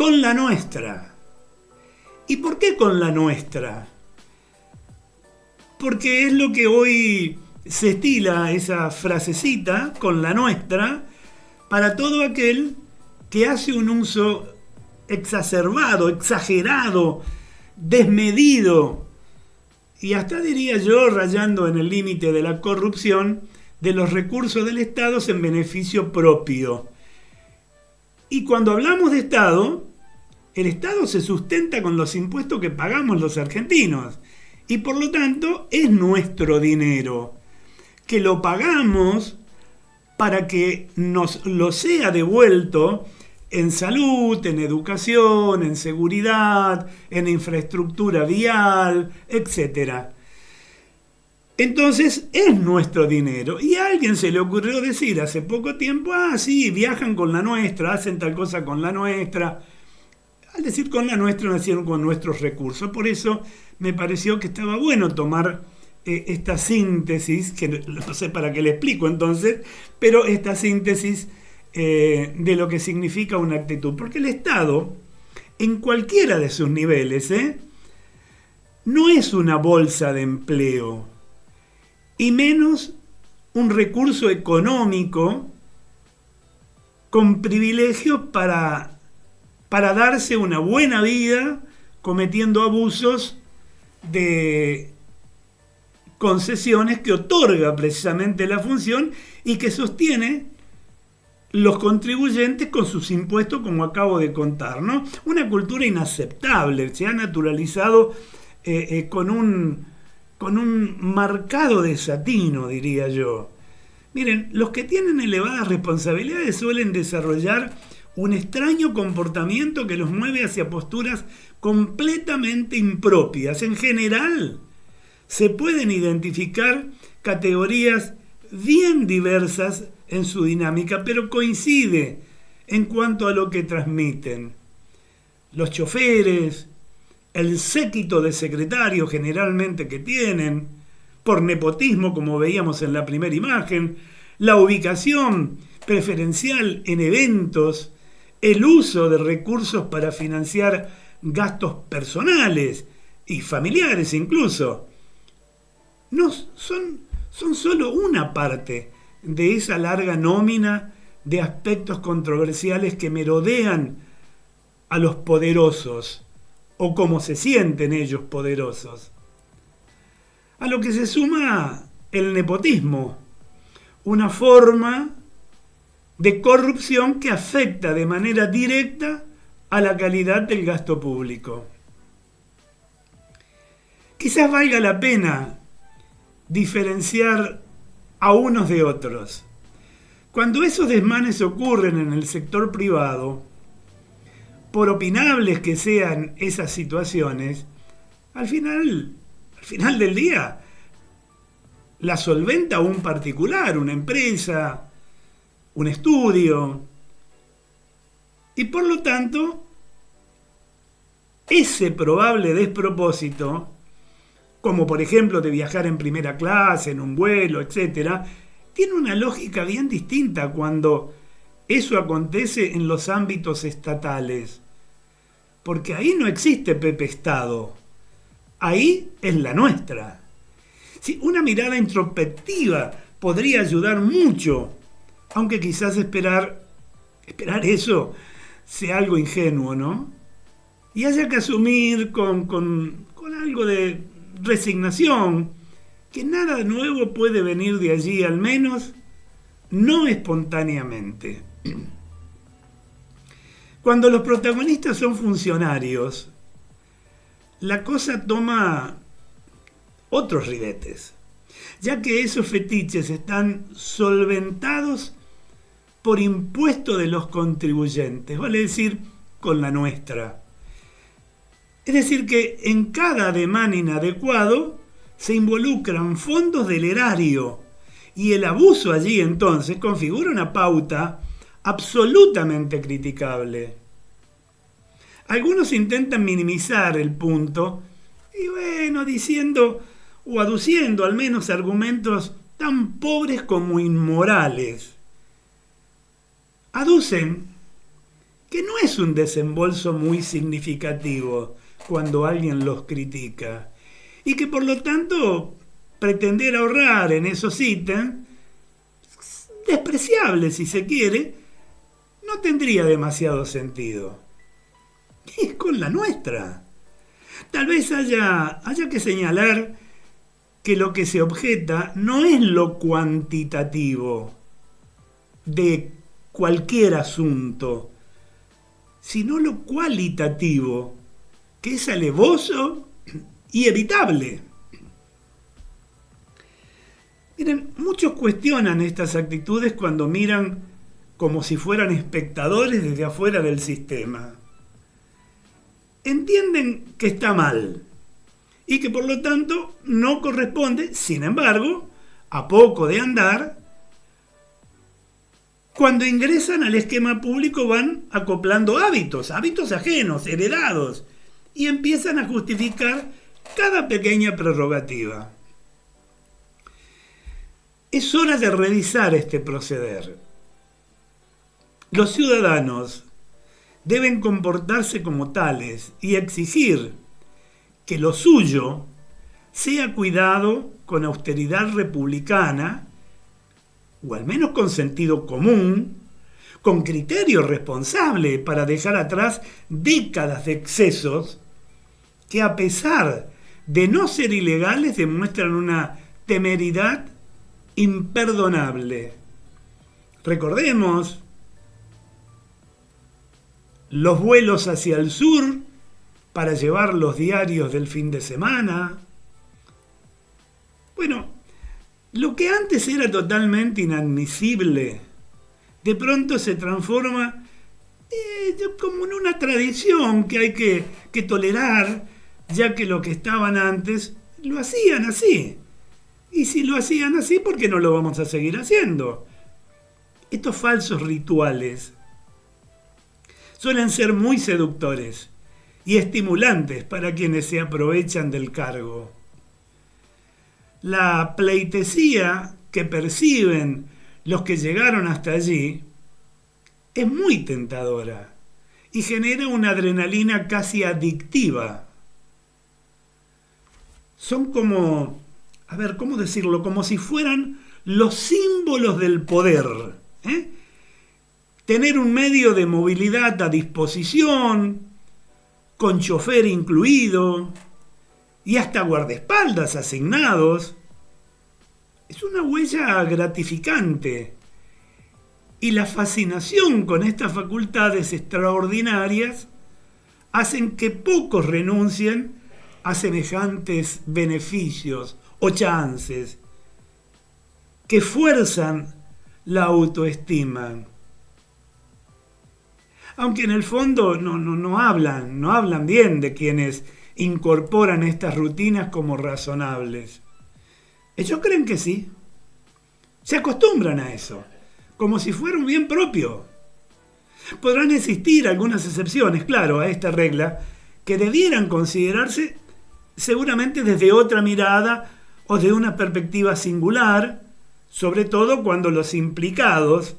con la nuestra. ¿Y por qué con la nuestra? Porque es lo que hoy se estila, esa frasecita, con la nuestra, para todo aquel que hace un uso exacerbado, exagerado, desmedido, y hasta diría yo, rayando en el límite de la corrupción, de los recursos del Estado en beneficio propio. Y cuando hablamos de Estado, el Estado se sustenta con los impuestos que pagamos los argentinos, y por lo tanto es nuestro dinero, que lo pagamos para que nos lo sea devuelto en salud, en educación, en seguridad, en infraestructura vial, etc. Entonces es nuestro dinero. Y a alguien se le ocurrió decir hace poco tiempo, sí, viajan con la nuestra, hacen tal cosa con la nuestra. Al decir con la nuestra, nacieron con nuestros recursos. Por eso me pareció que estaba bueno tomar esta síntesis, que no sé para qué le explico entonces, pero esta síntesis de lo que significa una actitud. Porque el Estado, en cualquiera de sus niveles, no es una bolsa de empleo, y menos un recurso económico con privilegios para darse una buena vida cometiendo abusos de concesiones que otorga precisamente la función y que sostiene los contribuyentes con sus impuestos, como acabo de contar, ¿no? Una cultura inaceptable, se ha naturalizado con un marcado desatino, diría yo. Miren, los que tienen elevadas responsabilidades suelen desarrollar un extraño comportamiento que los mueve hacia posturas completamente impropias. En general, se pueden identificar categorías bien diversas en su dinámica, pero coincide en cuanto a lo que transmiten. Los choferes, el séquito de secretarios generalmente que tienen, por nepotismo como veíamos en la primera imagen, la ubicación preferencial en eventos, el uso de recursos para financiar gastos personales y familiares incluso, no son solo una parte de esa larga nómina de aspectos controversiales que merodean a los poderosos, o cómo se sienten ellos poderosos. A lo que se suma el nepotismo, una forma de corrupción que afecta de manera directa a la calidad del gasto público. Quizás valga la pena diferenciar a unos de otros. Cuando esos desmanes ocurren en el sector privado, por opinables que sean esas situaciones, al final del día la solventa un particular, una empresa, un estudio, y por lo tanto ese probable despropósito, como por ejemplo de viajar en primera clase, en un vuelo, etc., tiene una lógica bien distinta cuando eso acontece en los ámbitos estatales. Porque ahí no existe Pepe Estado, ahí es la nuestra. Sí, una mirada introspectiva podría ayudar mucho, aunque quizás esperar eso sea algo ingenuo, ¿no? Y haya que asumir con algo de resignación que nada nuevo puede venir de allí, al menos no espontáneamente. Cuando los protagonistas son funcionarios, la cosa toma otros ribetes, ya que esos fetiches están solventados por impuesto de los contribuyentes, vale decir, con la nuestra. Es decir, que en cada ademán inadecuado se involucran fondos del erario, y el abuso allí entonces configura una pauta absolutamente criticable. Algunos intentan minimizar el punto y diciendo o aduciendo al menos argumentos tan pobres como inmorales. Aducen que no es un desembolso muy significativo cuando alguien los critica, y que por lo tanto pretender ahorrar en esos ítems, despreciables si se quiere, no tendría demasiado sentido. Y es con la nuestra. Tal vez haya que señalar que lo que se objeta no es lo cuantitativo de cualquier asunto, sino lo cualitativo, que es alevoso y evitable. Miren, muchos cuestionan estas actitudes cuando miran como si fueran espectadores desde afuera del sistema. Entienden que está mal y que por lo tanto no corresponde, sin embargo, a poco de andar, cuando ingresan al esquema público van acoplando hábitos ajenos, heredados, y empiezan a justificar cada pequeña prerrogativa. Es hora de revisar este proceder. Los ciudadanos deben comportarse como tales y exigir que lo suyo sea cuidado con austeridad republicana, o al menos con sentido común, con criterio responsable para dejar atrás décadas de excesos que, a pesar de no ser ilegales, demuestran una temeridad imperdonable. Recordemos los vuelos hacia el sur para llevar los diarios del fin de semana. Bueno, lo que antes era totalmente inadmisible, de pronto se transforma como en una tradición que hay que tolerar, ya que lo que estaban antes lo hacían así. Y si lo hacían así, ¿por qué no lo vamos a seguir haciendo? Estos falsos rituales suelen ser muy seductores y estimulantes para quienes se aprovechan del cargo. La pleitesía que perciben los que llegaron hasta allí es muy tentadora y genera una adrenalina casi adictiva. Son como, ¿cómo decirlo? Como si fueran los símbolos del poder, ¿eh? Tener un medio de movilidad a disposición, con chofer incluido y hasta guardaespaldas asignados, es una huella gratificante. Y la fascinación con estas facultades extraordinarias hacen que pocos renuncien a semejantes beneficios o chances que fuerzan la autoestima. Aunque en el fondo no hablan bien de quienes incorporan estas rutinas como razonables. Ellos creen que sí. Se acostumbran a eso, como si fuera un bien propio. Podrán existir algunas excepciones, claro, a esta regla, que debieran considerarse seguramente desde otra mirada o de una perspectiva singular, sobre todo cuando los implicados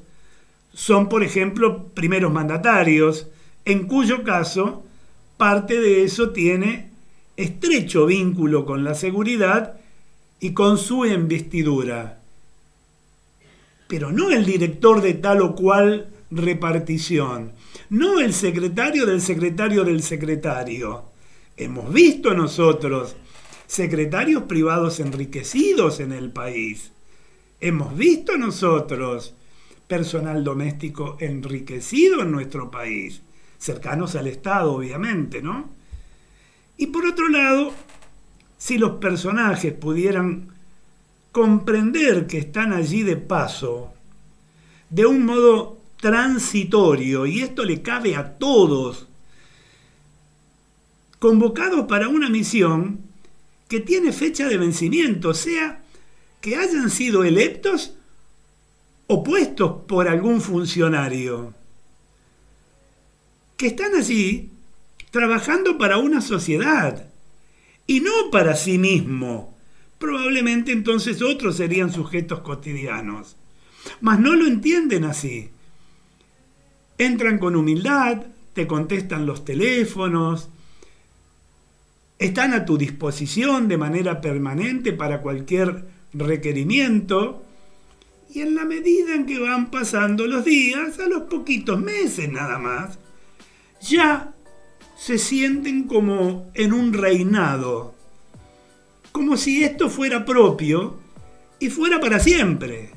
son, por ejemplo, primeros mandatarios, en cuyo caso parte de eso tiene estrecho vínculo con la seguridad y con su investidura. Pero no el director de tal o cual repartición, no el secretario del secretario del secretario. Hemos visto nosotros secretarios privados enriquecidos en el país. Hemos visto nosotros personal doméstico enriquecido en nuestro país, cercanos al Estado, obviamente, ¿no? Y por otro lado, si los personajes pudieran comprender que están allí de paso, de un modo transitorio, y esto le cabe a todos, convocados para una misión que tiene fecha de vencimiento, o sea, que hayan sido electos o puestos por algún funcionario, que están allí trabajando para una sociedad y no para sí mismo. Probablemente entonces otros serían sujetos cotidianos, mas no lo entienden así. Entran con humildad, te contestan los teléfonos, están a tu disposición de manera permanente para cualquier requerimiento, y en la medida en que van pasando los días, a los poquitos meses nada más, ya se sienten como en un reinado, como si esto fuera propio y fuera para siempre.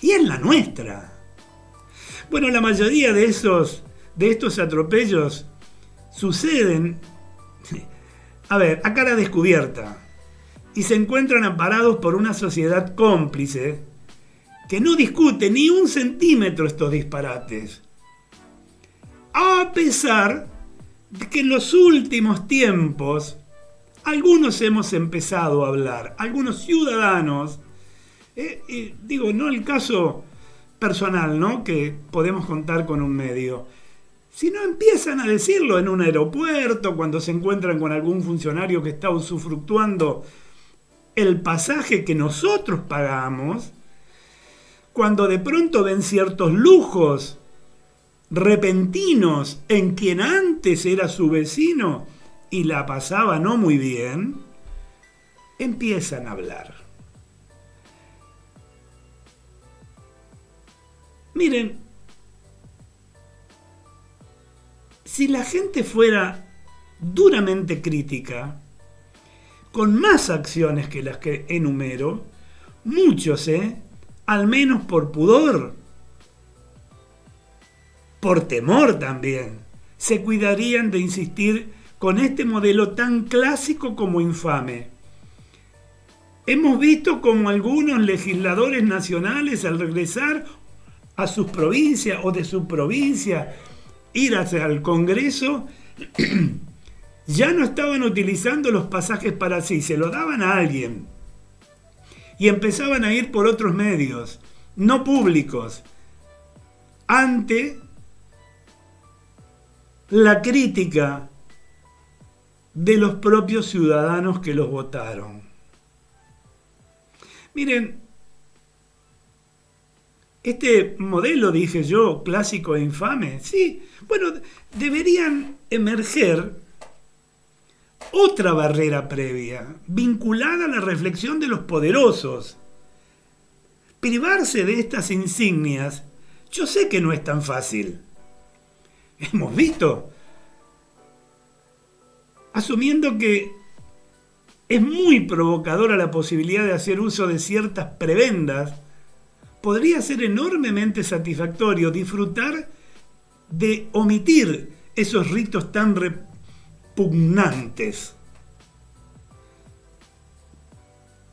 Y es la nuestra. Bueno, la mayoría de estos atropellos suceden, a cara descubierta, y se encuentran amparados por una sociedad cómplice que no discute ni un centímetro estos disparates. A pesar de que en los últimos tiempos algunos hemos empezado a hablar, algunos ciudadanos, no el caso personal, ¿no?, que podemos contar con un medio, sino empiezan a decirlo en un aeropuerto, cuando se encuentran con algún funcionario que está usufructuando el pasaje que nosotros pagamos, cuando de pronto ven ciertos lujos repentinos en quien antes era su vecino y la pasaba no muy bien, empiezan a hablar. Miren, si la gente fuera duramente crítica, con más acciones que las que enumero, muchos, al menos por pudor, por temor también, se cuidarían de insistir con este modelo tan clásico como infame. Hemos visto como algunos legisladores nacionales, al regresar a sus provincias o de su provincia, ir hacia el Congreso, ya no estaban utilizando los pasajes para sí, se lo daban a alguien y empezaban a ir por otros medios, no públicos, ante la crítica de los propios ciudadanos que los votaron. Miren, este modelo, dije yo, clásico e infame, sí, bueno, deberían emerger otra barrera previa, vinculada a la reflexión de los poderosos. Privarse de estas insignias, yo sé que no es tan fácil. Hemos visto, asumiendo que es muy provocadora la posibilidad de hacer uso de ciertas prebendas, podría ser enormemente satisfactorio disfrutar de omitir esos ritos tan repugnantes.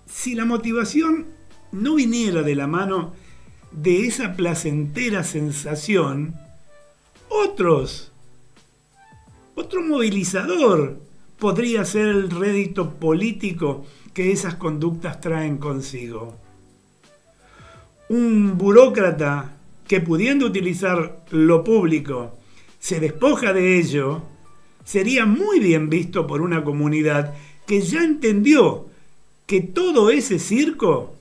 Si la motivación no viniera de la mano de esa placentera sensación, otro movilizador podría ser el rédito político que esas conductas traen consigo. Un burócrata que, pudiendo utilizar lo público, se despoja de ello, sería muy bien visto por una comunidad que ya entendió que todo ese circo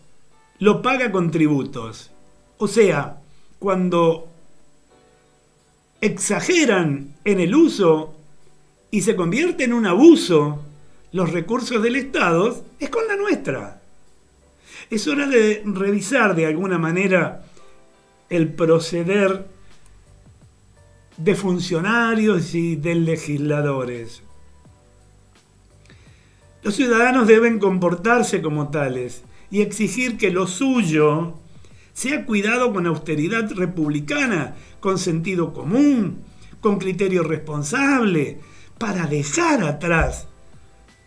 lo paga con tributos. O sea, cuando exageran en el uso y se convierte en un abuso los recursos del Estado, es con la nuestra. Es hora de revisar de alguna manera el proceder de funcionarios y de legisladores. Los ciudadanos deben comportarse como tales y exigir que lo suyo sea cuidado con austeridad republicana, con sentido común, con criterio responsable, para dejar atrás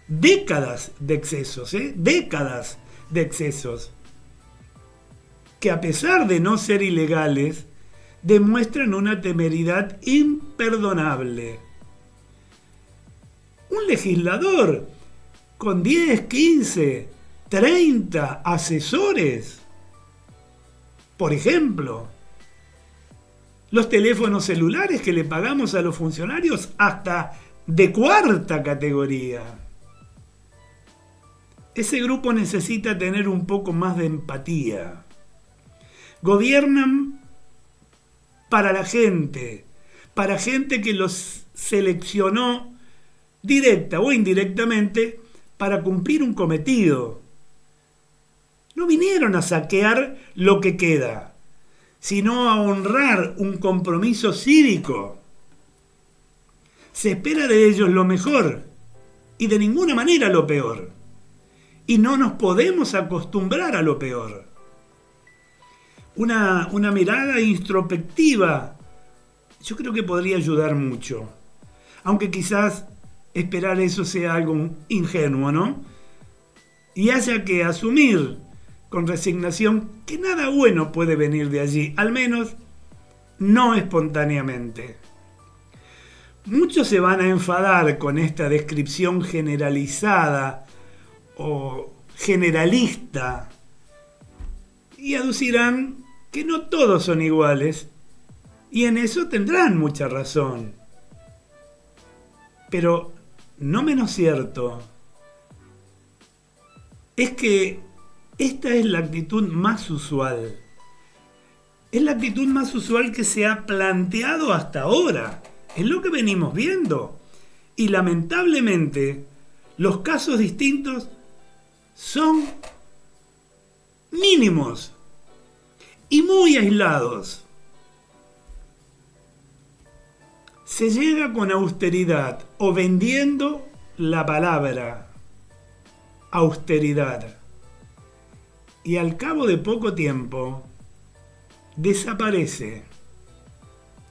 décadas de excesos, décadas de excesos, que a pesar de no ser ilegales, demuestran una temeridad imperdonable. Un legislador con 10, 15, 30 asesores, por ejemplo, los teléfonos celulares que le pagamos a los funcionarios hasta de cuarta categoría. Ese grupo necesita tener un poco más de empatía. Gobiernan para gente que los seleccionó directa o indirectamente para cumplir un cometido. No vinieron a saquear lo que queda, sino a honrar un compromiso cívico. Se espera de ellos lo mejor y de ninguna manera lo peor. Y no nos podemos acostumbrar a lo peor. Una mirada introspectiva, yo creo que podría ayudar mucho. Aunque quizás esperar eso sea algo ingenuo, ¿no? Y haya que asumir con resignación que nada bueno puede venir de allí, al menos no espontáneamente. Muchos se van a enfadar con esta descripción generalizada o generalista y aducirán que no todos son iguales, y en eso tendrán mucha razón. Pero no menos cierto es que esta es la actitud más usual. Es la actitud más usual que se ha planteado hasta ahora. Es lo que venimos viendo. Y lamentablemente, los casos distintos son mínimos y muy aislados. Se llega con austeridad o vendiendo la palabra austeridad. Y al cabo de poco tiempo desaparece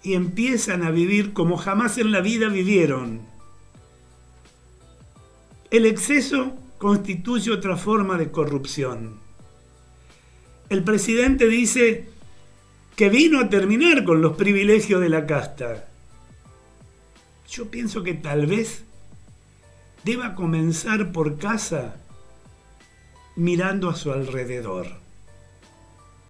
y empiezan a vivir como jamás en la vida vivieron. El exceso constituye otra forma de corrupción. El presidente dice que vino a terminar con los privilegios de la casta. Yo pienso que tal vez deba comenzar por casa mirando a su alrededor.